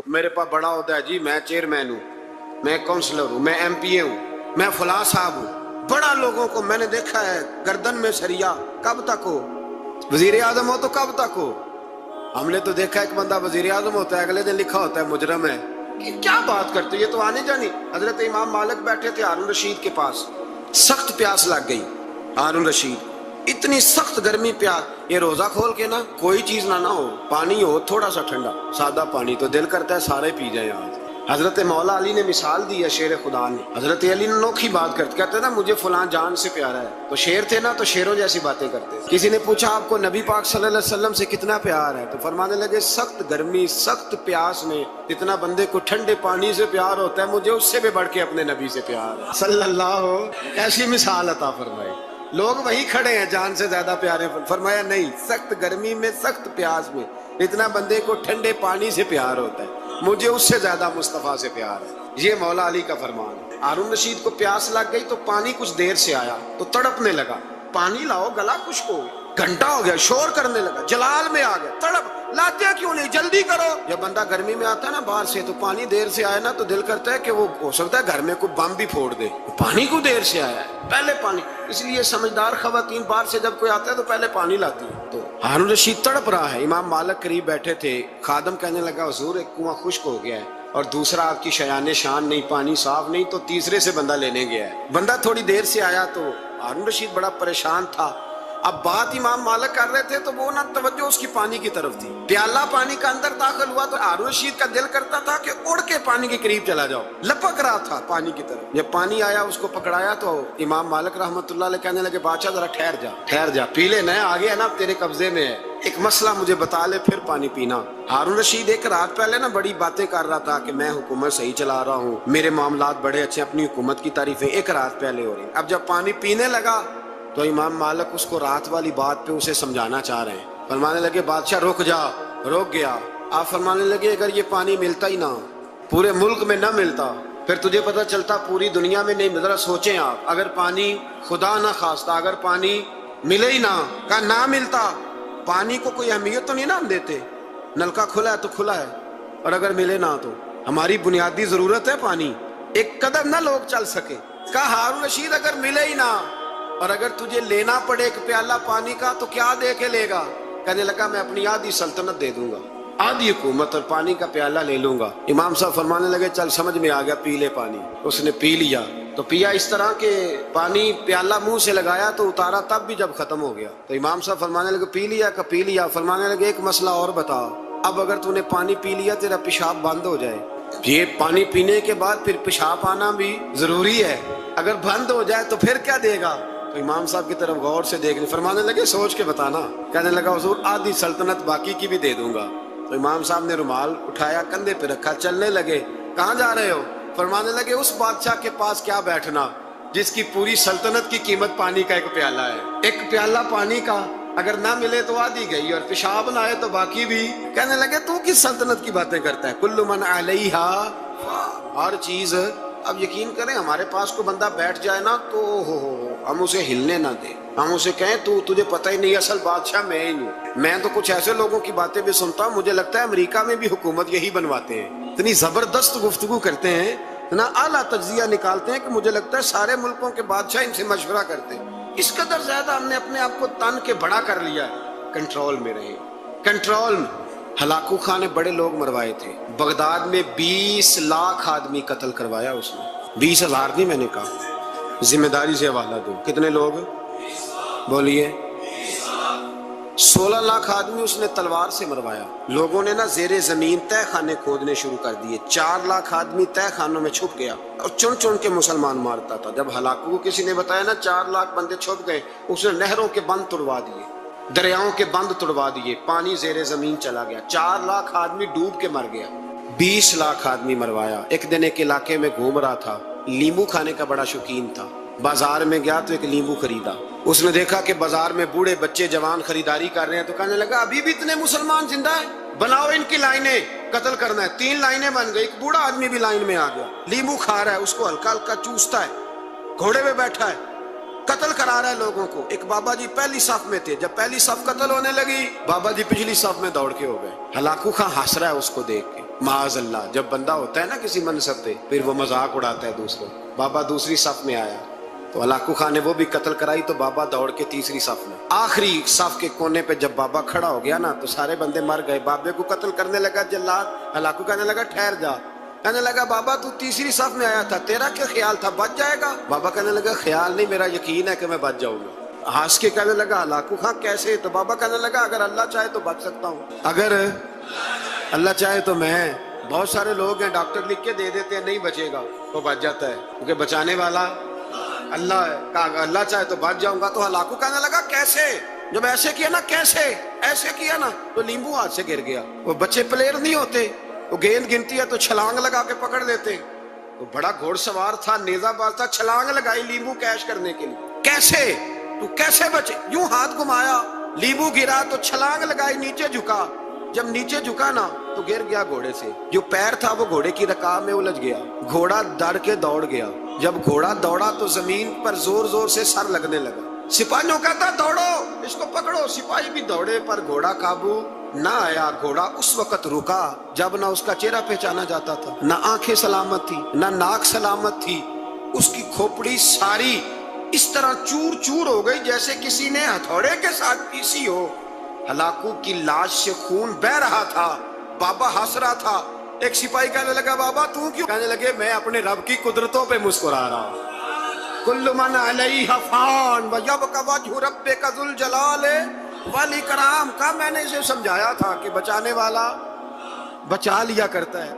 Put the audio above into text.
میرے پاس بڑا ہوتا ہے جی میں چیئرمین ہوں، میں کونسلر ہوں، میں ایم پی اے ہوں، میں فلاں صاحب ہوں. بڑا لوگوں کو میں نے دیکھا ہے گردن میں سریا. کب تک ہو؟ وزیر اعظم ہو تو کب تک ہو؟ ہم نے تو دیکھا ایک بندہ وزیر اعظم ہوتا ہے اگلے دن لکھا ہوتا ہے مجرم ہے. کیا بات کرتے، یہ تو آنے جانی. حضرت امام مالک بیٹھے تھے ہارون رشید کے پاس، سخت پیاس لگ گئی. ہارون رشید اتنی سخت گرمی پیاس، یہ روزہ کھول کے نا کوئی چیز نہ ہو، پانی ہو تھوڑا سا ٹھنڈا سادہ پانی، تو دل کرتا ہے سارے پی جائیں آج. حضرت مولا علی نے مثال دی ہے، شیر خدا نے. حضرت علی نے انوکھی بات کرتے، کہتے نا مجھے فلاں جان سے پیارا ہے. تو شیر تھے نا تو شیروں جیسی باتیں کرتے. کسی نے پوچھا آپ کو نبی پاک صلی اللہ علیہ وسلم سے کتنا پیار ہے؟ تو فرمانے لگے سخت گرمی سخت پیاس میں جتنا بندے کو ٹھنڈے پانی سے پیار ہوتا ہے مجھے اس سے بھی بڑھ کے اپنے نبی سے پیار ہے صلی اللہ. ایسی مثال عطا فرمائی. لوگ وہی کھڑے ہیں جان سے زیادہ پیارے. فرمایا نہیں، سخت گرمی میں سخت پیاس میں اتنا بندے کو ٹھنڈے پانی سے پیار ہوتا ہے مجھے اس سے زیادہ مصطفیٰ سے پیار ہے. یہ مولا علی کا فرمان ہے. ہارون رشید کو پیاس لگ گئی تو پانی کچھ دیر سے آیا تو تڑپنے لگا. پانی لاؤ، گلا خشک ہو گیا. گھنٹہ ہو گیا، شور کرنے لگا، جلال میں آ گیا، تڑپ. لاتے کیوں نہیں، جلدی کرو. جب بندہ گرمی میں آتا ہے نا باہر سے تو پانی دیر سے آیا نا تو دل کرتا ہے کہ وہ ہو سکتا ہے گھر میں کوئی بم بھی پھوڑ دے. پانی کو دیر سے آیا ہے، پہلے پانی. اس لیے سمجھدار خواتین باہر سے جب کوئی آتا ہے تو پہلے پانی لاتی ہے. تو ہارون رشید تڑپ رہا ہے، امام مالک قریب بیٹھے تھے. خادم کہنے لگا حضور ایک کنواں خشک ہو گیا ہے اور دوسرا آپ کی شیان شان نہیں، پانی صاف نہیں، تو تیسرے سے بندہ لینے گیا ہے. بندہ تھوڑی دیر سے آیا تو ہارون رشید بڑا پریشان تھا. اب بات امام مالک کر رہے تھے تو وہ نہ توجہ اس کی پانی کی طرف تھی. پیالہ پانی کا اندر داخل ہوا تو ہارون رشید کا دل کرتا تھا کہ اڑ کے پانی کے قریب چلا جاؤ. لپک رہا تھا پانی کی طرف. جب پانی آیا اس کو پکڑایا تو امام مالک رحمت اللہ علیہ کہنے لگے بادشاہ ذرا ٹھہر جا پی لے، نیا آگے ہے نا تیرے قبضے میں ہے، ایک مسئلہ مجھے بتا لے پھر پانی پینا. ہارون رشید ایک رات پہلے نا بڑی باتیں کر رہا تھا کہ میں حکومت صحیح چلا رہا ہوں، میرے معاملات بڑے اچھے، اپنی حکومت کی تعریفیں ایک رات پہلے ہو رہی. اب جب پانی پینے لگا تو امام مالک اس کو رات والی بات پہ اسے سمجھانا چاہ رہے ہیں. فرمانے لگے بادشاہ رک جا. رک گیا. آپ فرمانے لگے اگر یہ پانی ملتا ہی نہ، پورے ملک میں نہ ملتا، پھر تجھے پتہ چلتا پوری دنیا میں نہیں. ذرا سوچیں آپ، اگر پانی خدا نہ خواستہ اگر پانی ملے ہی نہ، کہا نہ ملتا، پانی کو کوئی اہمیت تو نہیں نا ہم دیتے. نلکا کھلا ہے تو کھلا ہے، اور اگر ملے نہ تو ہماری بنیادی ضرورت ہے پانی. ایک قدم نہ لوگ چل سکے. کہا ہارون رشید اگر ملے ہی نہ اور اگر تجھے لینا پڑے ایک پیالہ پانی کا تو کیا دے کے لے گا؟ کہنے لگا میں اپنی آدھی سلطنت دے دوں گا، آدھی حکومت اور پانی کا پیالہ لے لوں گا. امام صاحب فرمانے لگے چل سمجھ میں آ گیا، پی لے پانی. اس نے پی لیا تو پیا اس طرح کہ پانی پیالہ منہ سے لگایا تو اتارا تب بھی جب ختم ہو گیا. تو امام صاحب فرمانے لگے پی لیا کہ پی لیا. فرمانے لگے ایک مسئلہ اور بتا، اب اگر تو نے پانی پی لیا تیرا پیشاب بند ہو جائے، یہ پانی پینے کے بعد پھر پیشاب آنا بھی ضروری ہے، اگر بند ہو جائے تو پھر کیا دے گا؟ تو امام صاحب کی طرف غور سے دیکھنے. فرمانے لگے سوچ کے بتانا. کہنے لگا حضور آدھی سلطنت باقی کی بھی دے دوں گا. تو امام صاحب نے رومال اٹھایا کندھے پہ رکھا، چلنے لگے. کہاں جا رہے ہو؟ فرمانے لگے اس بادشاہ کے پاس کیا بیٹھنا جس کی پوری سلطنت کی قیمت پانی کا ایک پیالہ ہے. ایک پیالہ پانی کا اگر نہ ملے تو آدھی گئی اور پیشاب نہ آئے تو باقی بھی. کہنے لگے تو کس سلطنت کی باتیں کرتا ہے؟ کل من علیہا، ہر چیز. اب یقین کریں ہمارے پاس کو بندہ بیٹھ جائے نا تو ہم اسے ہلنے نہ دیں، ہم اسے کہیں تجھے پتہ ہی نہیں اصل بادشاہ میں ہی ہوں. میں تو کچھ ایسے لوگوں کی باتیں بھی سنتا ہوں، مجھے لگتا ہے امریکہ میں بھی حکومت یہی بنواتے ہیں. اتنی زبردست گفتگو کرتے ہیں، اتنا اعلیٰ تجزیہ نکالتے ہیں کہ مجھے لگتا ہے سارے ملکوں کے بادشاہ ان سے مشورہ کرتے ہیں. اس قدر زیادہ ہم نے اپنے آپ کو تن کے بڑا کر لیا ہے. کنٹرول میں رہے، کنٹرول میں. ہلاکو خان نے بڑے لوگ مروائے تھے. بغداد میں 20 لاکھ آدمی قتل کروایا اس نے. 20,000 نہیں میں نے کہا، ذمہ داری سے حوالہ دو. کتنے لوگ بولیے؟ 16 لاکھ آدمی اس نے تلوار سے مروایا. لوگوں نے نا زیر زمین تہ خانے کھودنے شروع کر دیے. 4 لاکھ آدمی تہ خانوں میں چھپ گیا اور چن چن کے مسلمان مارتا تھا. جب ہلاکو کو کسی نے بتایا نا 4 لاکھ بندے چھپ گئے، اس نے نہروں کے بند توڑوا دیے، دریاؤں کے بند توڑوا دیے، پانی زیر زمین چلا گیا. 4 لاکھ آدمی ڈوب کے مر گیا. 20 لاکھ آدمی مروایا. ایک دن ایک علاقے میں گھوم رہا تھا، لیمو کھانے کا بڑا شوقین تھا. بازار میں گیا تو ایک لیمو خریدا. اس نے دیکھا کہ بازار میں بوڑھے بچے جوان خریداری کر رہے ہیں تو کہنے لگا ابھی بھی اتنے مسلمان زندہ ہیں، بناؤ ان کی لائنیں، قتل کرنا ہے. 3 لائنیں بن گئی. ایک بوڑھا آدمی بھی لائن میں آ گیا، لیمو کھا رہا ہے، اس کو ہلکا ہلکا چوستا ہے، گھوڑے پہ بیٹھا ہے، قتل کرا رہا ہے لوگوں کو. ایک بابا جی پہلی صف میں تھے، جب پہلی صف قتل ہونے لگی بابا جی پچھلی صف میں دوڑ کے ہو گئے. ہلاکو خان ہنس رہا ہے اس کو دیکھ کے. معاذ اللہ، جب بندہ ہوتا ہے نا کسی منصب پہ پھر وہ مذاق اڑاتا ہے دوسروں. بابا دوسری صف میں آیا تو ہلاکو خان نے وہ بھی قتل کرائی تو بابا دوڑ کے تیسری صف میں. آخری صف کے کونے پہ جب بابا کھڑا ہو گیا نا تو سارے بندے مر گئے. بابے کو قتل کرنے لگا جلاد. ہلاکو کہنے لگا ٹھہر جا. کہنے لگا بابا تو تیسری صف میں آیا تھا، تیرا کیا خیال تھا بچ جائے گا؟ بابا کہنے لگا خیال نہیں، میرا یقین ہے کہ میں بچ جاؤں گا. ہنس کے کہنے لگا ہلاکو خان کیسے؟ تو بابا کہنے لگا اگر اللہ چاہے تو بچ سکتا ہوں، اگر اللہ چاہے تو میں. بہت سارے لوگ ہیں ڈاکٹر لکھ کے دے دیتے ہیں نہیں بچے گا، وہ بچ جاتا ہے کیونکہ بچانے والا اللہ ہے. کہا اللہ چاہے تو بچ جاؤں گا. تو ہلاکو کہنے لگا کیسے؟ جب ایسے کیا نا، کیسے ایسے کیا نا تو لیمبو ہاتھ سے گر گیا. وہ بچے پلیئر نہیں ہوتے، وہ گیند گنتی ہے تو چھلانگ لگا کے پکڑ لیتے. تو بڑا گھوڑ سوار تھا، نیزہ باز تھا، چھلانگ لگائی لیمبو کیش کرنے کے لیے. کیسے تو کیسے بچے؟ یوں ہاتھ گھمایا، لیمبو گرا تو چھلانگ لگائی، نیچے جھکا. جب نیچے جھکا نا تو گر گیا گھوڑے سے. جو پیر تھا وہ گھوڑے کی رکاب میں الجھ گیا. گھوڑا ڈر کے دوڑ گیا. جب گھوڑا دوڑا تو زمین پر زور زور سے سر لگنے لگا. سپاہیوں کہتا دوڑو اس کو پکڑو. سپاہی بھی دوڑے پر گھوڑا قابو نہ آیا. گھوڑا اس وقت رکا جب نہ اس کا چہرہ پہچانا جاتا تھا، نہ آنکھیں سلامت تھی، نہ ناک سلامت تھی. اس کی کھوپڑی ساری اس طرح چور چور ہو گئی جیسے کسی نے ہتھوڑے کے ساتھ پیسی ہو. ہلاکو کی لاش سے خون بہ رہا تھا. بابا ہنس رہا تھا. ایک سپاہی کہنے لگا بابا تو کیوں؟ کہنے لگے میں اپنے رب کی قدرتوں پہ مسکرا رہا ہوں. کل من علیہ فان ویبقی وجہ ربک ذو الجلال والاکرام. کا میں نے اسے سمجھایا تھا کہ بچانے والا بچا لیا کرتا ہے.